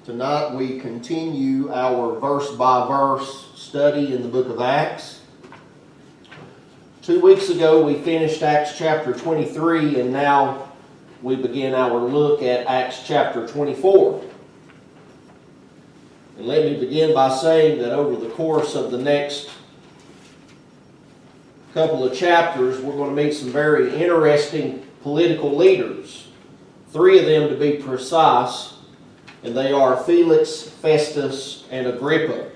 Tonight we continue our verse-by-verse study in the book of Acts. 2 weeks ago we finished Acts chapter 23, and now we begin our look at Acts chapter 24. And let me begin by saying that over the course of the next couple of chapters, we're going to meet some very interesting political leaders. 3 of them to be precise. And they are Felix, Festus, and Agrippa.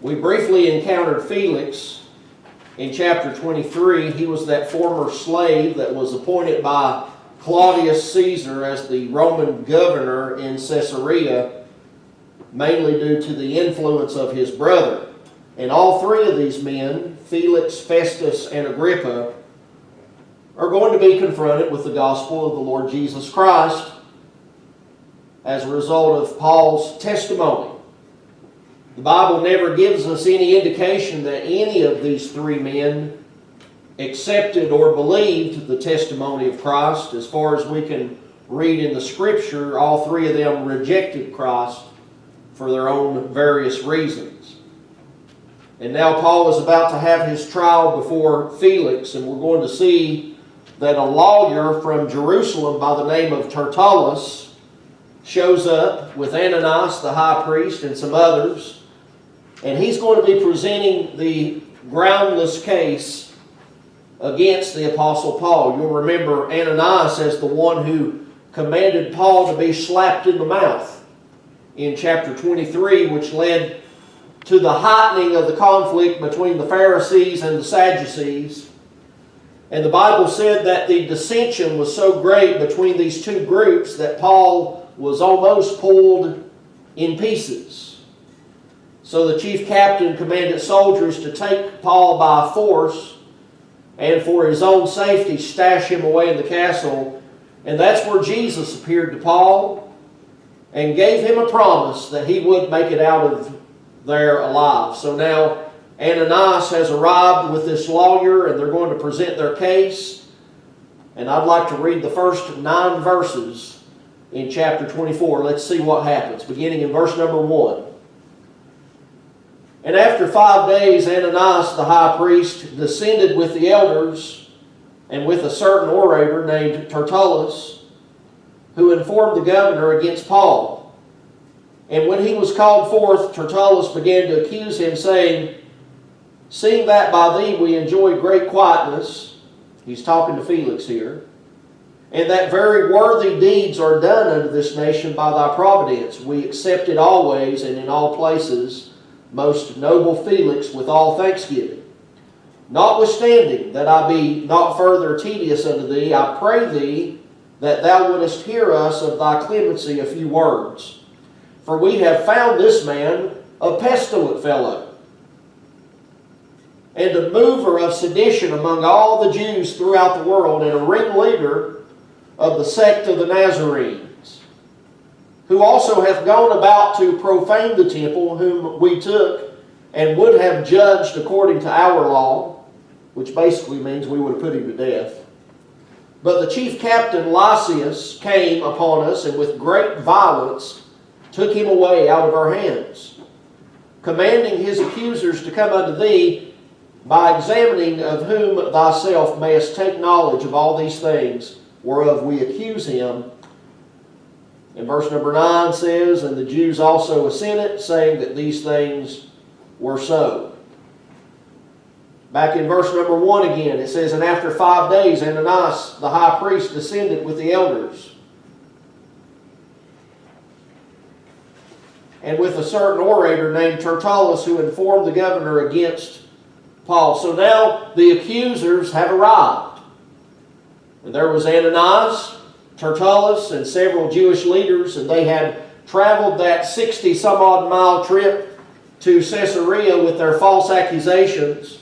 We briefly encountered Felix in chapter 23. He was that former slave that was appointed by Claudius Caesar as the Roman governor in Caesarea, mainly due to the influence of his brother. And all 3 of these men, Felix, Festus, and Agrippa, are going to be confronted with the gospel of the Lord Jesus Christ as a result of Paul's testimony. The Bible never gives us any indication that any of these 3 men accepted or believed the testimony of Christ. As far as we can read in the Scripture, all 3 of them rejected Christ for their own various reasons. And now Paul is about to have his trial before Felix, and we're going to see that a lawyer from Jerusalem by the name of Tertullus shows up with Ananias, the high priest, and some others. And he's going to be presenting the groundless case against the Apostle Paul. You'll remember Ananias as the one who commanded Paul to be slapped in the mouth in chapter 23, which led to the heightening of the conflict between the Pharisees and the Sadducees. And the Bible said that the dissension was so great between these 2 groups that Paul was almost pulled in pieces. So the chief captain commanded soldiers to take Paul by force and for his own safety stash him away in the castle. And that's where Jesus appeared to Paul and gave him a promise that he would make it out of there alive. So now Ananias has arrived with this lawyer, and they're going to present their case. And I'd like to read the first 9 verses in chapter 24. Let's see what happens, beginning in verse number 1. And after 5 days, Ananias the high priest descended with the elders and with a certain orator named Tertullus, who informed the governor against Paul. And when he was called forth, Tertullus began to accuse him, saying, "Seeing that by thee we enjoy great quietness," he's talking to Felix here, "and that very worthy deeds are done unto this nation by thy providence, we accept it always and in all places, most noble Felix, with all thanksgiving. Notwithstanding that I be not further tedious unto thee, I pray thee that thou wouldest hear us of thy clemency a few words. For we have found this man a pestilent fellow, and a mover of sedition among all the Jews throughout the world, and a ringleader of the Sect of the Nazarenes, who also hath gone about to profane the temple, whom we took and would have judged according to our law," which basically means we would have put him to death. "But the chief captain Lysias came upon us, and with great violence took him away out of our hands, commanding his accusers to come unto thee, by examining of whom thyself mayest take knowledge of all these things, whereof we accuse him." And verse number 9 says, "And the Jews also assented, saying that these things were so." Back in verse number 1 again, it says, "And after 5 days, Ananias the high priest descended with the elders, and with a certain orator named Tertullus, who informed the governor against Paul." So now the accusers have arrived. And there was Ananias, Tertullus, and several Jewish leaders, and they had traveled that 60-some-odd mile trip to Caesarea with their false accusations.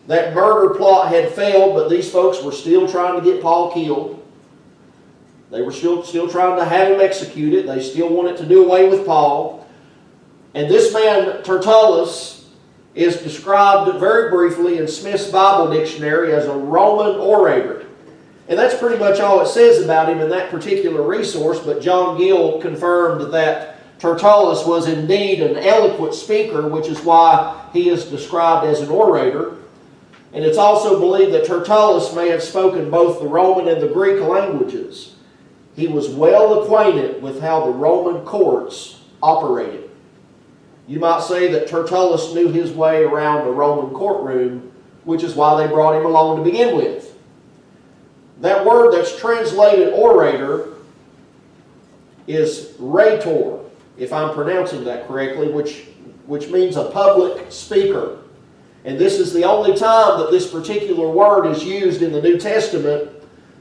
That murder plot had failed, but these folks were still trying to get Paul killed. They were still trying to have him executed. They still wanted to do away with Paul. And this man, Tertullus, is described very briefly in Smith's Bible Dictionary as a Roman orator. And that's pretty much all it says about him in that particular resource, but John Gill confirmed that Tertullus was indeed an eloquent speaker, which is why he is described as an orator. And it's also believed that Tertullus may have spoken both the Roman and the Greek languages. He was well acquainted with how the Roman courts operated. You might say that Tertullus knew his way around the Roman courtroom, which is why they brought him along to begin with. That word that's translated orator is rhetor, if I'm pronouncing that correctly, which means a public speaker. And this is the only time that this particular word is used in the New Testament,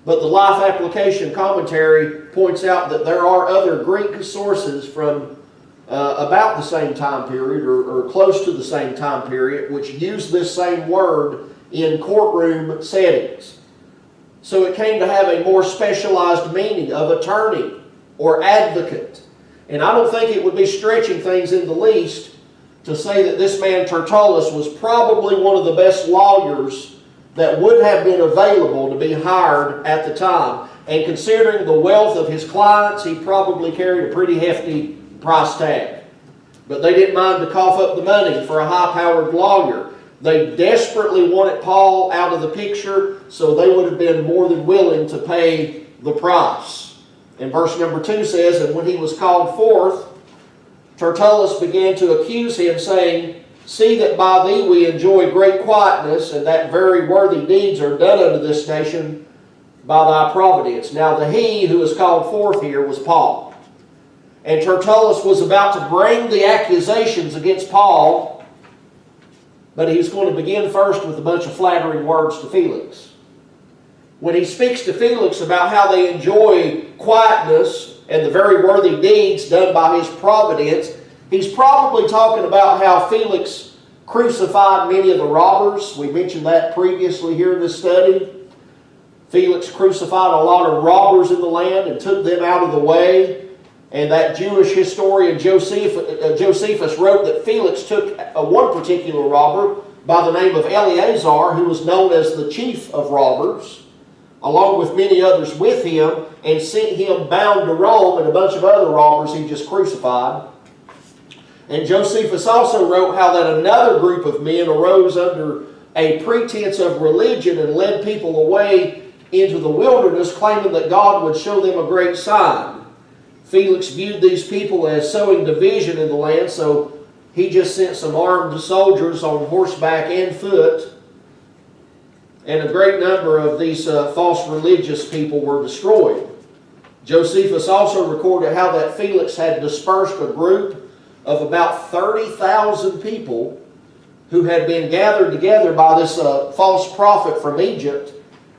but the Life Application Commentary points out that there are other Greek sources from about the same time period or close to the same time period which use this same word in courtroom settings. So it came to have a more specialized meaning of attorney or advocate. And I don't think it would be stretching things in the least to say that this man Tertullus was probably one of the best lawyers that would have been available to be hired at the time. And considering the wealth of his clients, he probably carried a pretty hefty price tag. But they didn't mind to cough up the money for a high-powered lawyer. They desperately wanted Paul out of the picture, so they would have been more than willing to pay the price. And verse number 2 says, "And when he was called forth, Tertullus began to accuse him, saying, See that by thee we enjoy great quietness, and that very worthy deeds are done unto this nation by thy providence." Now the he who is called forth here was Paul. And Tertullus was about to bring the accusations against Paul, but he's going to begin first with a bunch of flattering words to Felix. When he speaks to Felix about how they enjoy quietness and the very worthy deeds done by his providence, he's probably talking about how Felix crucified many of the robbers. We mentioned that previously here in this study. Felix crucified a lot of robbers in the land and took them out of the way. And that Jewish historian Josephus wrote that Felix took one particular robber by the name of Eleazar, who was known as the chief of robbers, along with many others with him, and sent him bound to Rome and a bunch of other robbers he just crucified. And Josephus also wrote how that another group of men arose under a pretense of religion and led people away into the wilderness, claiming that God would show them a great sign. Felix viewed these people as sowing division in the land, so he just sent some armed soldiers on horseback and foot, and a great number of these false religious people were destroyed. Josephus also recorded how that Felix had dispersed a group of about 30,000 people who had been gathered together by this false prophet from Egypt,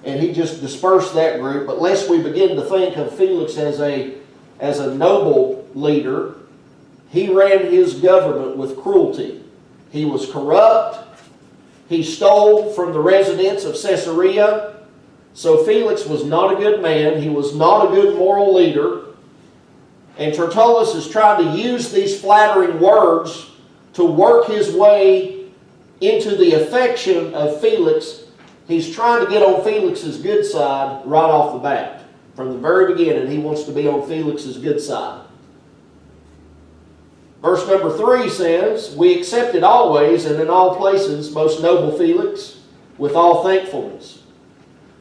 and he just dispersed that group. But lest we begin to think of Felix as a noble leader, he ran his government with cruelty. He was corrupt. He stole from the residents of Caesarea. So Felix was not a good man. He was not a good moral leader. And Tertullus is trying to use these flattering words to work his way into the affection of Felix. He's trying to get on Felix's good side right off the bat. From the very beginning, he wants to be on Felix's good side. Verse number 3 says, "We accept it always and in all places, most noble Felix, with all thankfulness."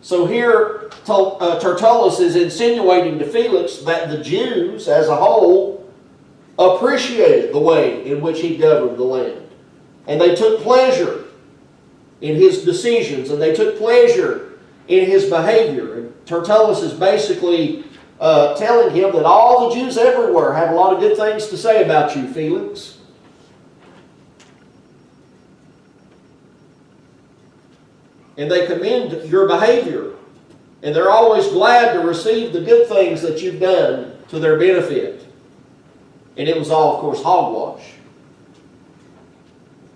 So here, Tertullus is insinuating to Felix that the Jews as a whole appreciated the way in which he governed the land. And they took pleasure in his decisions, and they took pleasure in his behavior. And Tertullus is basically telling him that all the Jews everywhere have a lot of good things to say about you, Felix. And they commend your behavior. And they're always glad to receive the good things that you've done to their benefit. And it was all, of course, hogwash.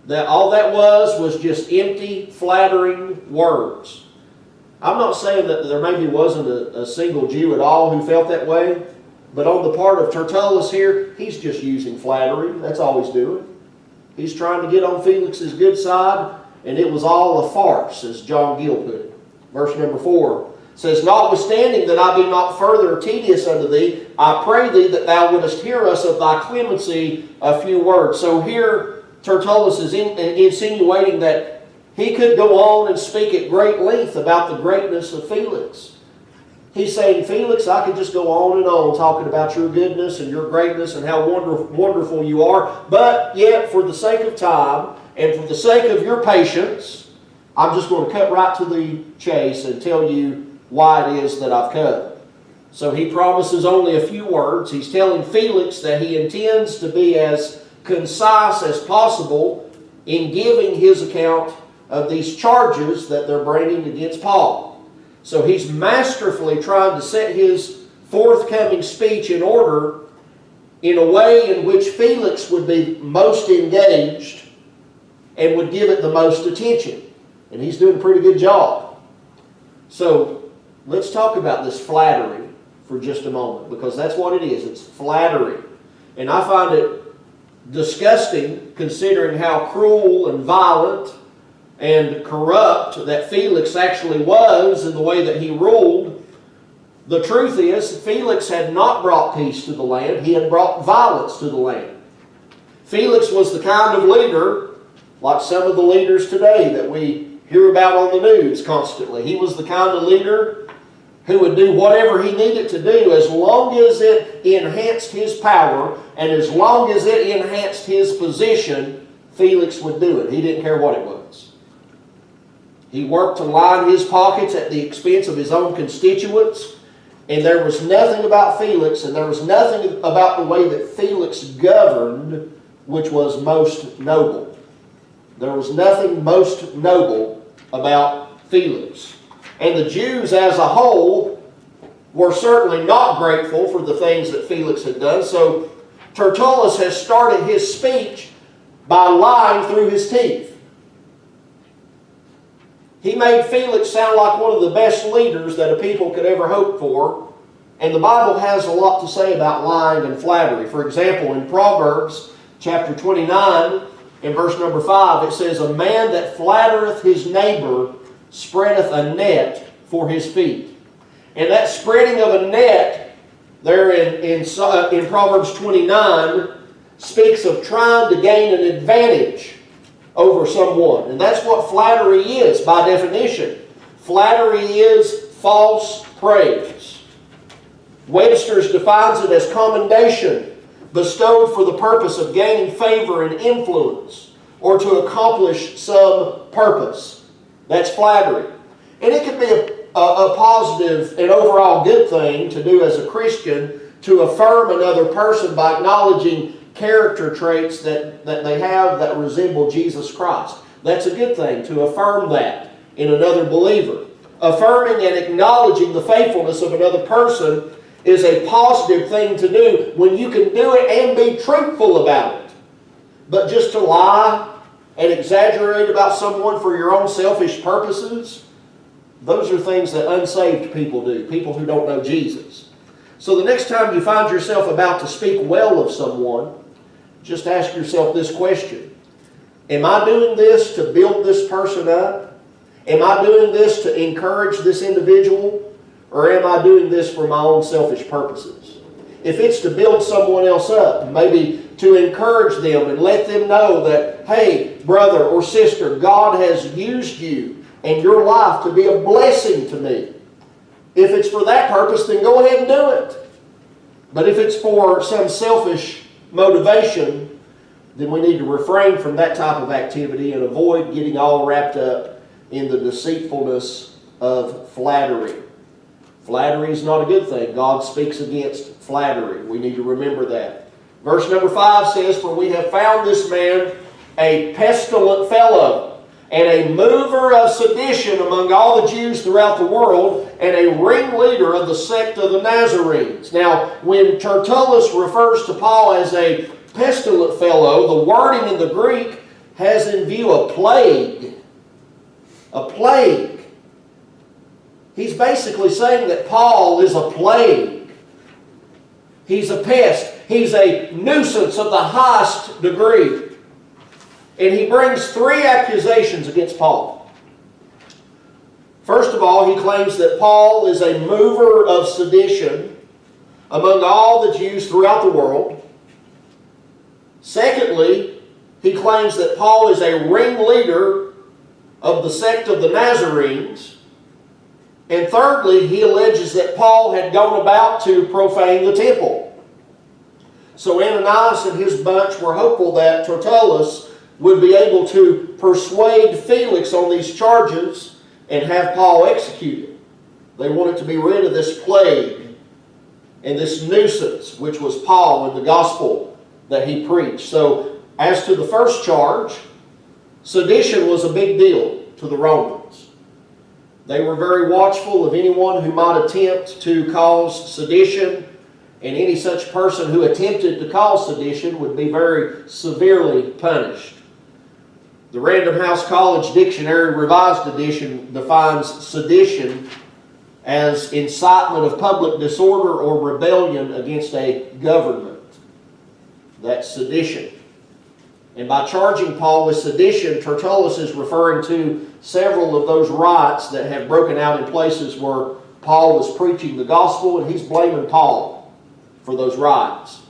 All that was just empty, flattering words. I'm not saying that there maybe wasn't a single Jew at all who felt that way, but on the part of Tertullus here, he's just using flattery. That's all he's doing. He's trying to get on Felix's good side, and it was all a farce, as John Gill put it. Verse number 4, says, "Notwithstanding that I be not further tedious unto thee, I pray thee that thou wouldest hear us of thy clemency a few words." So here Tertullus is insinuating that he could go on and speak at great length about the greatness of Felix. He's saying, "Felix, I could just go on and on talking about your goodness and your greatness and how wonderful you are, but yet for the sake of time and for the sake of your patience, I'm just going to cut right to the chase and tell you why it is that I've come." So he promises only a few words. He's telling Felix that he intends to be as concise as possible in giving his account of these charges that they're bringing against Paul. So he's masterfully trying to set his forthcoming speech in order in a way in which Felix would be most engaged and would give it the most attention. And he's doing a pretty good job. So let's talk about this flattery for just a moment, because that's what it is. It's flattery. And I find it disgusting considering how cruel and violent and corrupt that Felix actually was in the way that he ruled. The truth is, Felix had not brought peace to the land. He had brought violence to the land. Felix was the kind of leader, like some of the leaders today that we hear about on the news constantly. He was the kind of leader who would do whatever he needed to do as long as it enhanced his power and as long as it enhanced his position. Felix would do it. He didn't care what it was. He worked to line his pockets at the expense of his own constituents, and there was nothing about Felix, and there was nothing about the way that Felix governed which was most noble. There was nothing most noble about Felix. And the Jews as a whole were certainly not grateful for the things that Felix had done. So Tertullus has started his speech by lying through his teeth. He made Felix sound like one of the best leaders that a people could ever hope for. And the Bible has a lot to say about lying and flattery. For example, in Proverbs chapter 29, in verse number 5, it says, "A man that flattereth his neighbor spreadeth a net for his feet." And that spreading of a net there in Proverbs 29 speaks of trying to gain an advantage over someone. And that's what flattery is by definition. Flattery is false praise. Webster's defines it as commendation bestowed for the purpose of gaining favor and influence or to accomplish some purpose. That's flattery. And it can be a positive and overall good thing to do as a Christian, to affirm another person by acknowledging character traits that they have that resemble Jesus Christ. That's a good thing, to affirm that in another believer. Affirming and acknowledging the faithfulness of another person is a positive thing to do when you can do it and be truthful about it. But just to lie and exaggerate about someone for your own selfish purposes, those are things that unsaved people do, people who don't know Jesus. So the next time you find yourself about to speak well of someone, just ask yourself this question: am I doing this to build this person up? Am I doing this to encourage this individual? Or am I doing this for my own selfish purposes? If it's to build someone else up, maybe to encourage them and let them know that, hey, brother or sister, God has used you and your life to be a blessing to me. If it's for that purpose, then go ahead and do it. But if it's for some selfish motivation, then we need to refrain from that type of activity and avoid getting all wrapped up in the deceitfulness of flattery. Flattery is not a good thing. God speaks against flattery. We need to remember that. Verse number 5 says, "For we have found this man a pestilent fellow, and a mover of sedition among all the Jews throughout the world, and a ringleader of the sect of the Nazarenes." Now, when Tertullus refers to Paul as a pestilent fellow, the wording in the Greek has in view a plague. A plague. He's basically saying that Paul is a plague. He's a pest. He's a nuisance of the highest degree. And he brings 3 accusations against Paul. First of all, he claims that Paul is a mover of sedition among all the Jews throughout the world. Secondly, he claims that Paul is a ringleader of the sect of the Nazarenes. And thirdly, he alleges that Paul had gone about to profane the temple. So Ananias and his bunch were hopeful that Tertullus would be able to persuade Felix on these charges and have Paul executed. They wanted to be rid of this plague and this nuisance, which was Paul and the gospel that he preached. So, as to the first charge, sedition was a big deal to the Romans. They were very watchful of anyone who might attempt to cause sedition, and any such person who attempted to cause sedition would be very severely punished. The Random House College Dictionary Revised Edition defines sedition as incitement of public disorder or rebellion against a government. That's sedition. And by charging Paul with sedition, Tertullus is referring to several of those riots that have broken out in places where Paul was preaching the gospel, and he's blaming Paul for those riots.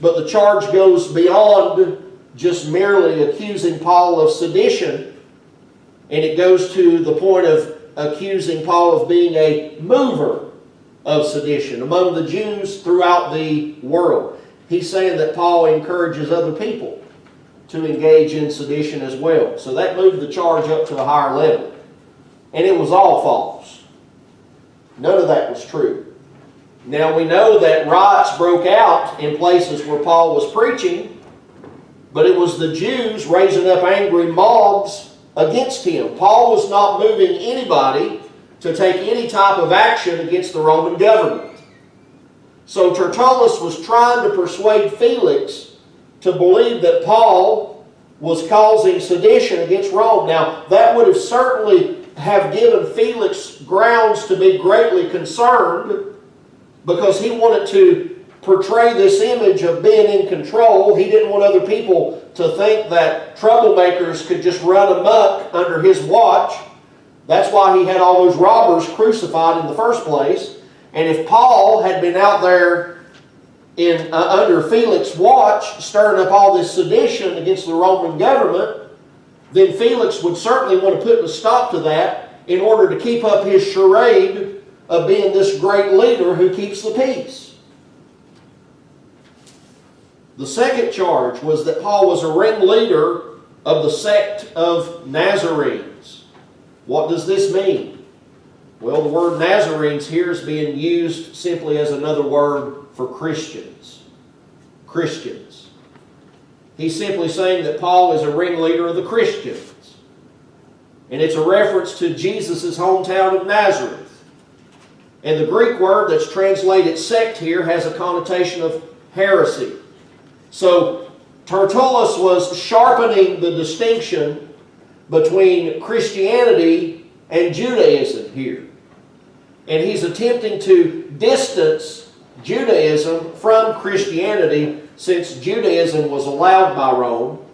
But the charge goes beyond just merely accusing Paul of sedition, and it goes to the point of accusing Paul of being a mover of sedition among the Jews throughout the world. He's saying that Paul encourages other people to engage in sedition as well. So that moved the charge up to a higher level. And it was all false. None of that was true. Now we know that riots broke out in places where Paul was preaching, but it was the Jews raising up angry mobs against him. Paul was not moving anybody to take any type of action against the Roman government. So Tertullus was trying to persuade Felix to believe that Paul was causing sedition against Rome. Now, that would have certainly have given Felix grounds to be greatly concerned, because he wanted to portray this image of being in control. He didn't want other people to think that troublemakers could just run amok under his watch. That's why he had all those robbers crucified in the first place. And if Paul had been out there under Felix's watch, stirring up all this sedition against the Roman government, then Felix would certainly want to put a stop to that in order to keep up his charade of being this great leader who keeps the peace. The second charge was that Paul was a ringleader of the sect of Nazarenes. What does this mean? Well, the word Nazarenes here is being used simply as another word for Christians. Christians. He's simply saying that Paul is a ringleader of the Christians. And it's a reference to Jesus' hometown of Nazareth. And the Greek word that's translated sect here has a connotation of heresy. So Tertullus was sharpening the distinction between Christianity and Judaism here. And he's attempting to distance Judaism from Christianity, since Judaism was allowed by Rome.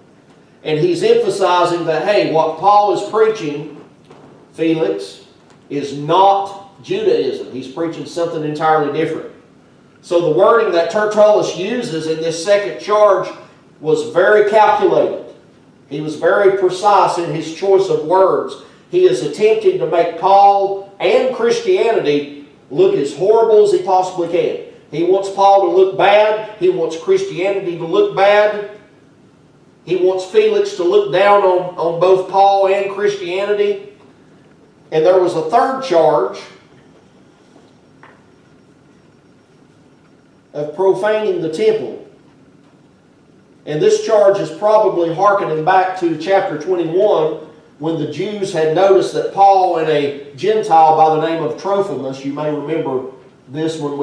And he's emphasizing that, hey, what Paul is preaching, Felix, is not Judaism. He's preaching something entirely different. So the wording that Tertullus uses in this second charge was very calculated. He was very precise in his choice of words. He is attempting to make Paul and Christianity look as horrible as he possibly can. He wants Paul to look bad. He wants Christianity to look bad. He wants Felix to look down on both Paul and Christianity. And there was a third charge of profaning the temple. And this charge is probably hearkening back to chapter 21, when the Jews had noticed that Paul and a Gentile by the name of Trophimus, you may remember this when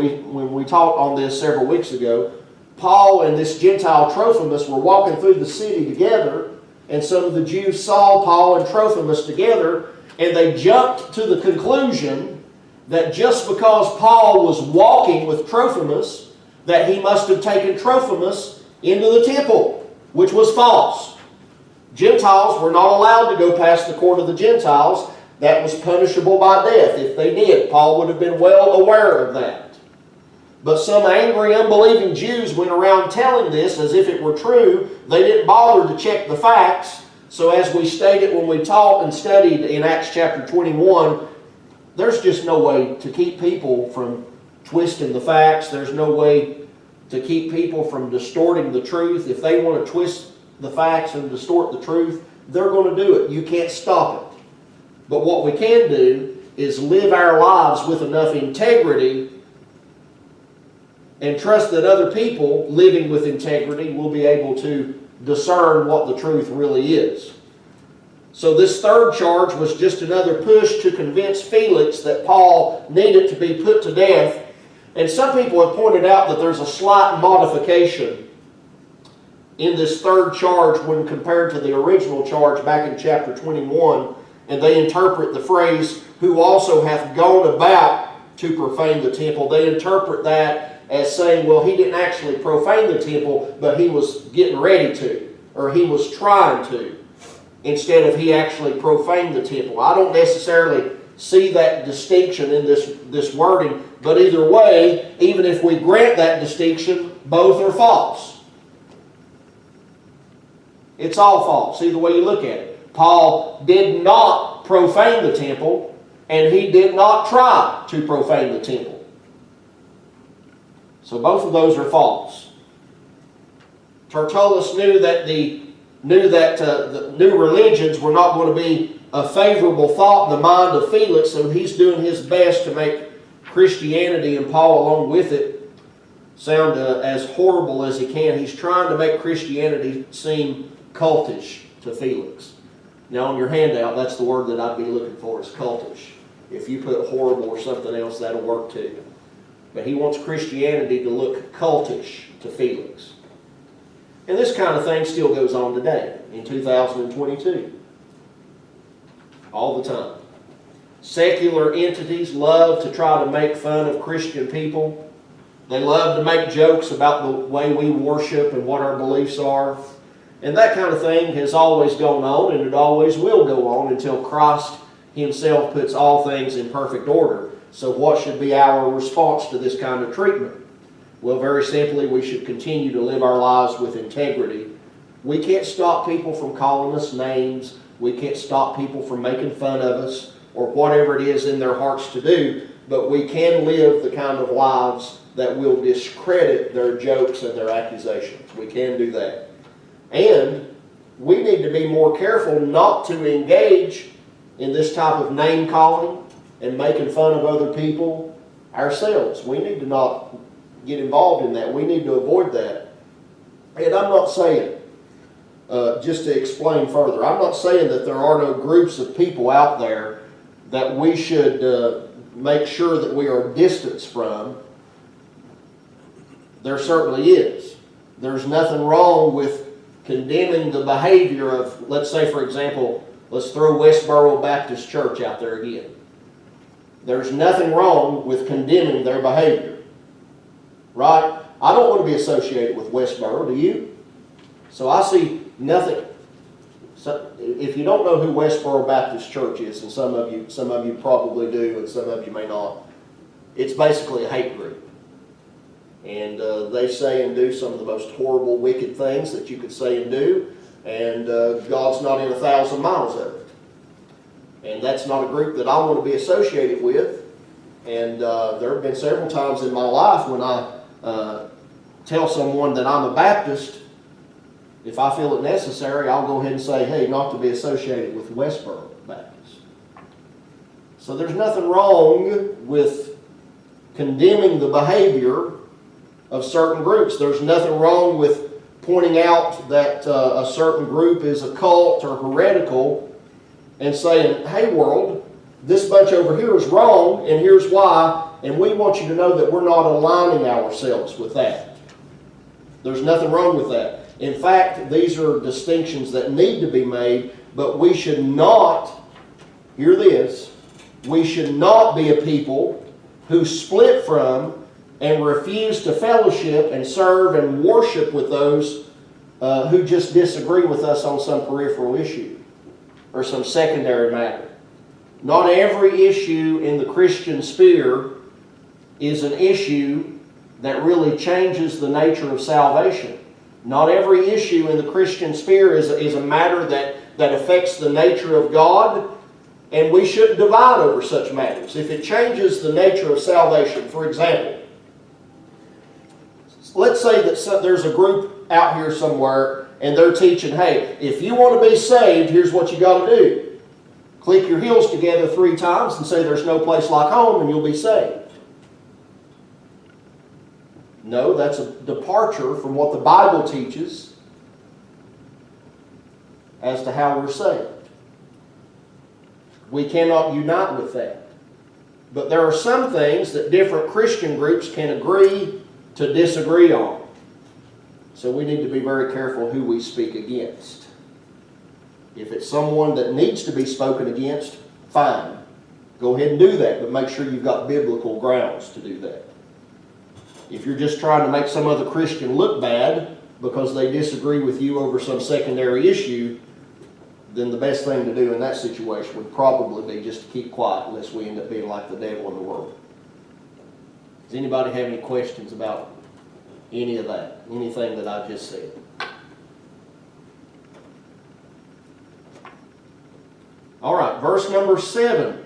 we talked on this several weeks ago, Paul and this Gentile Trophimus were walking through the city together, and some of the Jews saw Paul and Trophimus together, and they jumped to the conclusion that just because Paul was walking with Trophimus, that he must have taken Trophimus into the temple, which was false. Gentiles were not allowed to go past the court of the Gentiles. that was punishable by death if they did. Paul would have been well aware of that. But some angry, unbelieving Jews went around telling this as if it were true. They didn't bother to check the facts. So as we stated when we taught and studied in Acts chapter 21, there's just no way to keep people from twisting the facts. There's no way to keep people from distorting the truth. If they want to twist the facts and distort the truth, they're going to do it. You can't stop it. But what we can do is live our lives with enough integrity and trust that other people living with integrity will be able to discern what the truth really is. So this third charge was just another push to convince Felix that Paul needed to be put to death. And some people have pointed out that there's a slight modification in this third charge when compared to the original charge back in chapter 21. And they interpret the phrase, who also hath gone about to profane the temple. They interpret that as saying, well, he didn't actually profane the temple, but he was getting ready to, or he was trying to, instead of he actually profaned the temple. I don't necessarily see that distinction in this wording, but either way, even if we grant that distinction, both are false. It's all false, either way you look at it. Paul did not profane the temple, and he did not try to profane the temple. So both of those are false. Tertullus knew that the new religions were not going to be a favorable thought in the mind of Felix, so he's doing his best to make Christianity, and Paul along with it, sound as horrible as he can. He's trying to make Christianity seem cultish to Felix. Now on your handout, that's the word that I'd be looking for, is cultish. If you put horrible or something else, that'll work too. But he wants Christianity to look cultish to Felix. And this kind of thing still goes on today, in 2022. All the time. Secular entities love to try to make fun of Christian people. They love to make jokes about the way we worship and what our beliefs are. And that kind of thing has always gone on, and it always will go on until Christ himself puts all things in perfect order. So what should be our response to this kind of treatment? Well, very simply, we should continue to live our lives with integrity. We can't stop people from calling us names. We can't stop people from making fun of us or whatever it is in their hearts to do. But we can live the kind of lives that will discredit their jokes and their accusations. We can do that. And we need to be more careful not to engage in this type of name-calling and making fun of other people ourselves. We need to not get involved in that. We need to avoid that. And I'm not saying, just to explain further, I'm not saying that there are no groups of people out there that we should make sure that we are distanced from. There certainly is. There's nothing wrong with condemning the behavior of, let's say for example, let's throw Westboro Baptist Church out there again. There's nothing wrong with condemning their behavior. Right? I don't want to be associated with Westboro, do you? So I see nothing. So if you don't know who Westboro Baptist Church is, and some of you probably do, and some of you may not, it's basically a hate group. And they say and do some of the most horrible, wicked things that you could say and do, and God's not in 1,000 miles of it. And that's not a group that I want to be associated with. And there have been several times in my life when I tell someone that I'm a Baptist, if I feel it necessary, I'll go ahead and say, hey, not to be associated with Westboro Baptist. So there's nothing wrong with condemning the behavior of certain groups. There's nothing wrong with pointing out that a certain group is a cult or heretical and saying, hey world, this bunch over here is wrong and here's why, and we want you to know that we're not aligning ourselves with that. There's nothing wrong with that. In fact, these are distinctions that need to be made, but we should not, hear this, we should not be a people who split from and refuse to fellowship and serve and worship with those who just disagree with us on some peripheral issue or some secondary matter. Not every issue in the Christian sphere is an issue that really changes the nature of salvation. Not every issue in the Christian sphere is a matter that affects the nature of God, and we shouldn't divide over such matters. If it changes the nature of salvation, for example, let's say that there's a group out here somewhere and they're teaching, hey, if you want to be saved, here's what you got to do. Click your heels together 3 times and say there's no place like home and you'll be saved. No, that's a departure from what the Bible teaches as to how we're saved. We cannot unite with that. But there are some things that different Christian groups can agree to disagree on. So we need to be very careful who we speak against. If it's someone that needs to be spoken against, fine. Go ahead and do that, but make sure you've got biblical grounds to do that. If you're just trying to make some other Christian look bad because they disagree with you over some secondary issue, then the best thing to do in that situation would probably be just to keep quiet unless we end up being like the devil in the world. Does anybody have any questions about any of that? Anything that I just said? All right, verse number 7.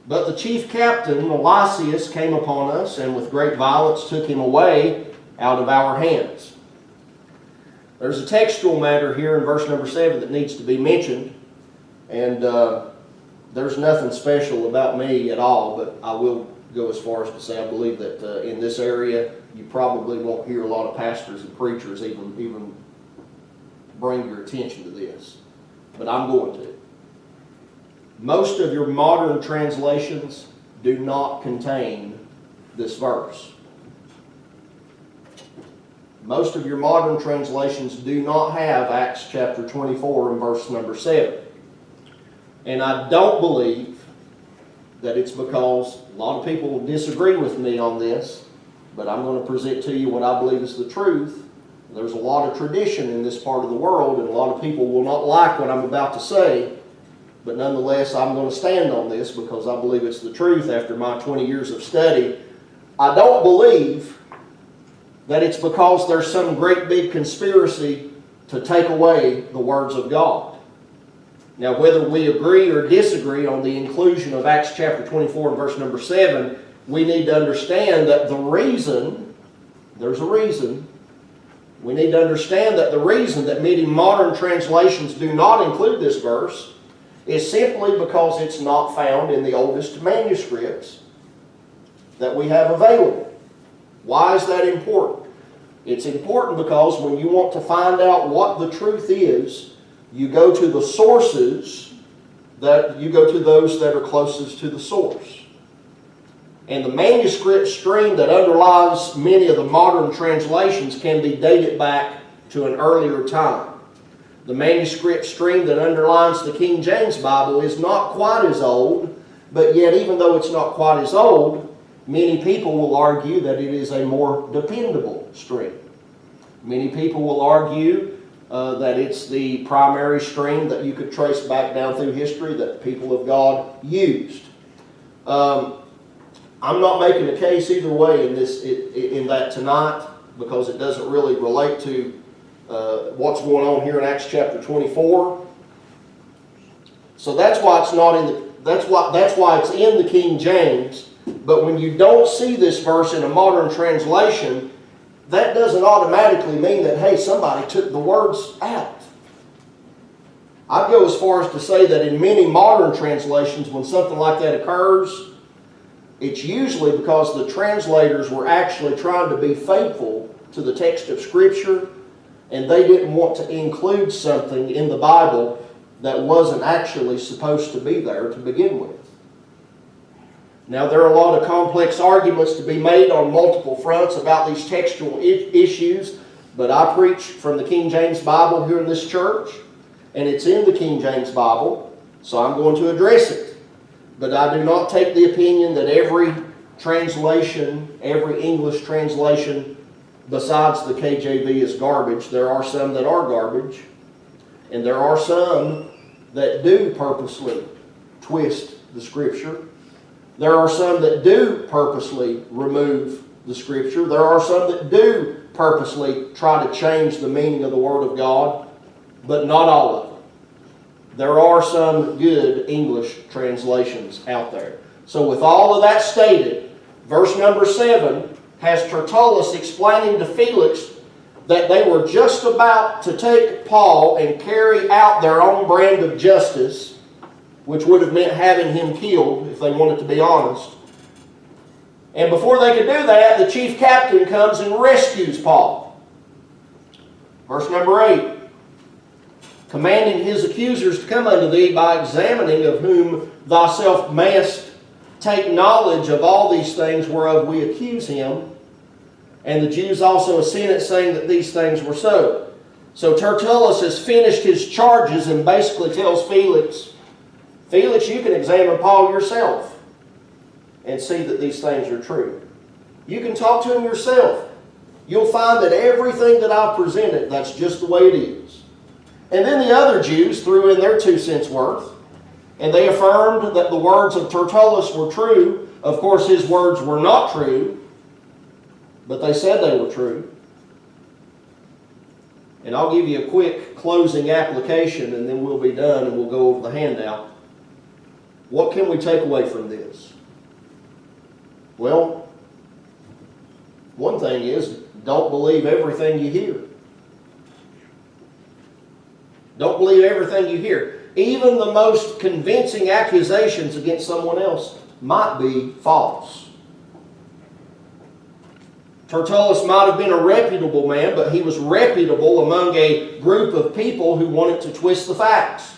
But the chief captain, Lysias, came upon us, and with great violence took him away out of our hands. There's a textual matter here in verse number 7 that needs to be mentioned, and there's nothing special about me at all, but I will go as far as to say I believe that in this area you probably won't hear a lot of pastors and preachers even bring your attention to this, but I'm going to. Most of your modern translations do not contain this verse. Most of your modern translations do not have Acts chapter 24 and verse number 7. And I don't believe that it's because a lot of people will disagree with me on this, but I'm going to present to you what I believe is the truth. There's a lot of tradition in this part of the world, and a lot of people will not like what I'm about to say. But nonetheless, I'm going to stand on this because I believe it's the truth after my 20 years of study. I don't believe that it's because there's some great big conspiracy to take away the words of God. Now, whether we agree or disagree on the inclusion of Acts chapter 24 and verse number 7, we need to understand that there's a reason. We need to understand that the reason that many modern translations do not include this verse is simply because it's not found in the oldest manuscripts that we have available. Why is that important? It's important because when you want to find out what the truth is, you go to the sources, you go to those that are closest to the source. And the manuscript stream that underlies many of the modern translations can be dated back to an earlier time. The manuscript stream that underlines the King James Bible is not quite as old, but yet even though it's not quite as old, many people will argue that it is a more dependable stream. Many people will argue that it's the primary stream that you could trace back down through history that the people of God used. I'm not making a case either way in that tonight because it doesn't really relate to what's going on here in Acts chapter 24. So that's why it's not in the that's why it's in the King James. But when you don't see this verse in a modern translation, that doesn't automatically mean that, hey, somebody took the words out. I'd go as far as to say that in many modern translations, when something like that occurs, it's usually because the translators were actually trying to be faithful to the text of Scripture, and they didn't want to include something in the Bible that wasn't actually supposed to be there to begin with. Now, there are a lot of complex arguments to be made on multiple fronts about these textual issues, but I preach from the King James Bible here in this church, and it's in the King James Bible, so I'm going to address it. But I do not take the opinion that every translation, every English translation besides the KJV is garbage. There are some that are garbage, and there are some that do purposely twist the Scripture. There are some that do purposely remove the Scripture. There are some that do purposely try to change the meaning of the Word of God, but not all of them. There are some good English translations out there. So with all of that stated, verse number 7 has Tertullus explaining to Felix that they were just about to take Paul and carry out their own brand of justice, which would have meant having him killed if they wanted to be honest. And before they could do that, the chief captain comes and rescues Paul. Verse number 8. Commanding his accusers to come unto thee by examining of whom thyself mayest take knowledge of all these things whereof we accuse him. And the Jews also assented, saying that these things were so. So Tertullus has finished his charges and basically tells Felix, Felix, you can examine Paul yourself and see that these things are true. You can talk to him yourself. You'll find that everything that I've presented, that's just the way it is. And then the other Jews threw in their 2 cents worth, and they affirmed that the words of Tertullus were true. Of course, his words were not true, but they said they were true. And I'll give you a quick closing application, and then we'll be done, and we'll go over the handout. What can we take away from this? Well, one thing is, don't believe everything you hear. Don't believe everything you hear. Even the most convincing accusations against someone else might be false. Tertullus might have been a reputable man, but he was reputable among a group of people who wanted to twist the facts.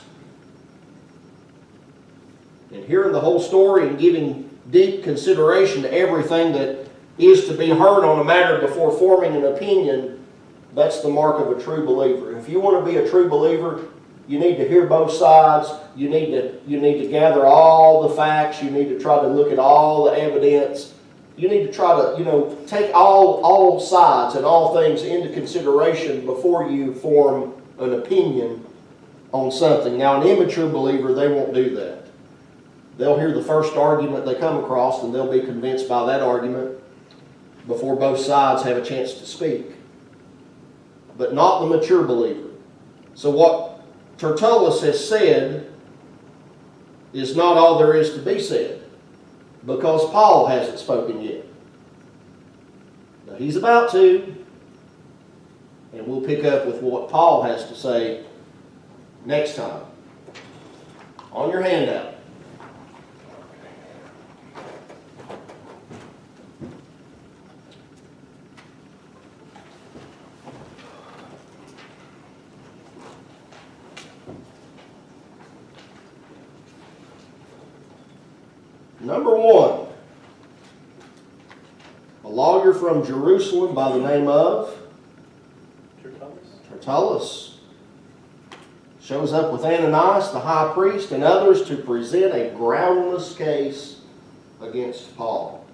And hearing the whole story and giving deep consideration to everything that is to be heard on a matter before forming an opinion, that's the mark of a true believer. If you want to be a true believer, you need to hear both sides. You need to gather all the facts. You need to try to look at all the evidence. You need to try to, take all sides and all things into consideration before you form an opinion on something. Now, an immature believer, they won't do that. They'll hear the first argument they come across, and they'll be convinced by that argument before both sides have a chance to speak. But not the mature believer. So what Tertullus has said is not all there is to be said, because Paul hasn't spoken yet. Now he's about to, and we'll pick up with what Paul has to say next time. On your handout. Number 1, a lawyer from Jerusalem by the name of Tertullus shows up with Ananias, the high priest, and others to present a groundless case against Paul.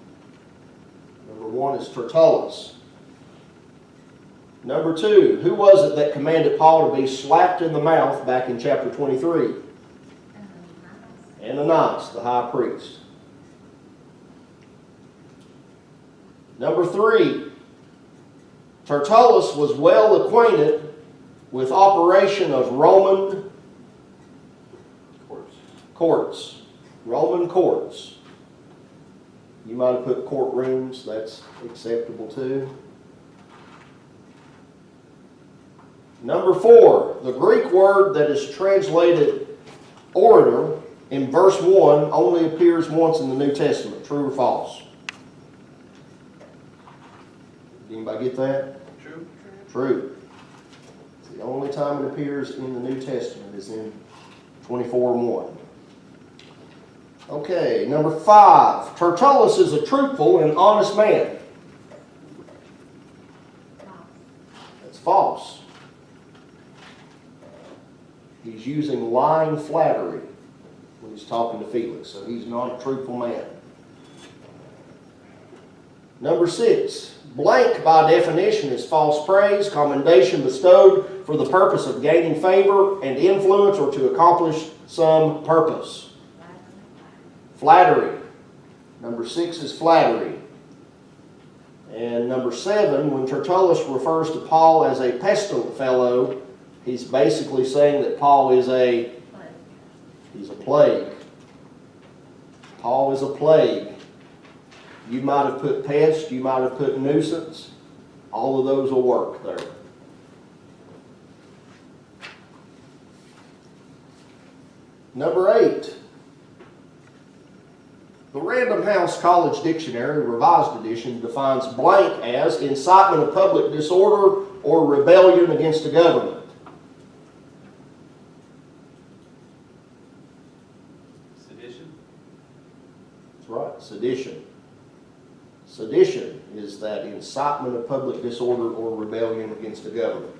Number 1 is Tertullus. Number 2, who was it that commanded Paul to be slapped in the mouth back in chapter 23? Ananias, the high priest. Number 3, Tertullus was well acquainted with operation of Roman courts. Roman courts. You might have put courtrooms, that's acceptable too. Number 4, the Greek word that is translated orator in verse 1 only appears once in the New Testament. True or false? Anybody get that? True. True. It's the only time it appears in the New Testament is in 24:1. Okay, number 5. Tertullus is a truthful and honest man. That's false. He's using lying flattery when he's talking to Felix, so he's not a truthful man. Number 6. Blank, by definition, is false praise, commendation bestowed for the purpose of gaining favor and influence or to accomplish some purpose. Flattery. Number 6 is flattery. And number 7, when Tertullus refers to Paul as a pestilent fellow, he's basically saying that Paul is he's a plague. Paul is a plague. You might have put pest, you might have put nuisance. All of those will work there. Number 8. The Random House College Dictionary, Revised Edition, defines blank as incitement of public disorder or rebellion against the government. Sedition? That's right, sedition. Sedition is that incitement of public disorder or rebellion against the government.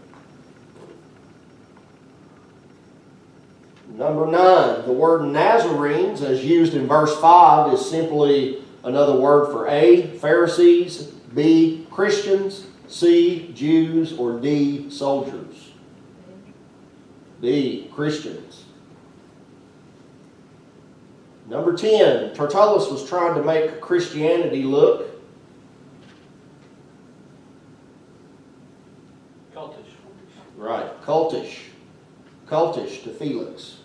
Number 9, the word Nazarenes, as used in verse 5, is simply another word for A, Pharisees, B, Christians, C, Jews, or D, soldiers. D, Christians. Number 10, Tertullus was trying to make Christianity look Cultish. right, cultish. Cultish to Felix.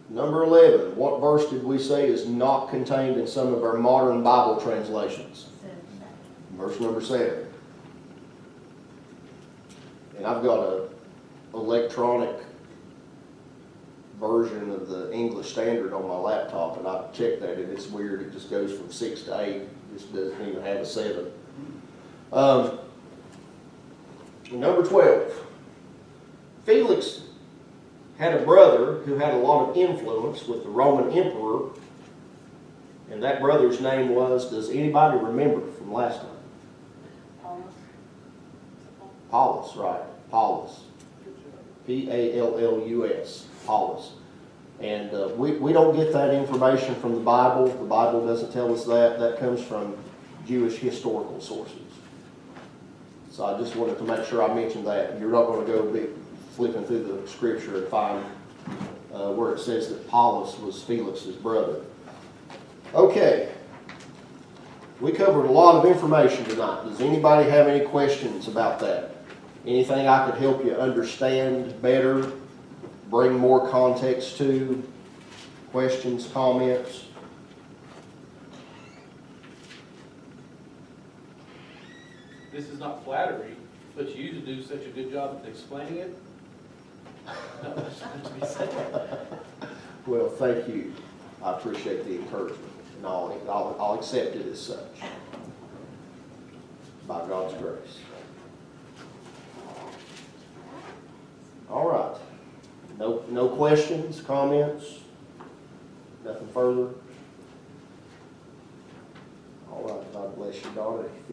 Number 11, what verse did we say is not contained in some of our modern Bible translations? 7. Verse number 7. And I've got an electronic version of the English Standard on my laptop, and I've checked that, and it's weird. It just goes from 6 to 8. It just doesn't even have a 7. Number 12. Felix had a brother who had a lot of influence with the Roman emperor, and that brother's name was, does anybody remember from last time? Paulus, right. Paulus. P-A-L-L-U-S. Paulus. And we don't get that information from the Bible. The Bible doesn't tell us that. That comes from Jewish historical sources. So I just wanted to make sure I mentioned that. You're not going to go be flipping through the scripture and find where it says that Paulus was Felix's brother. Okay. We covered a lot of information tonight. Does anybody have any questions about that? Anything I could help you understand better, bring more context to? Questions, comments? This is not flattery, but you usually do such a good job at explaining it. No, that's not to be said. Well, thank you. I appreciate the encouragement, and I'll accept it as such. By God's grace. All right. No questions, comments? Nothing further? All right. God bless you, daughter.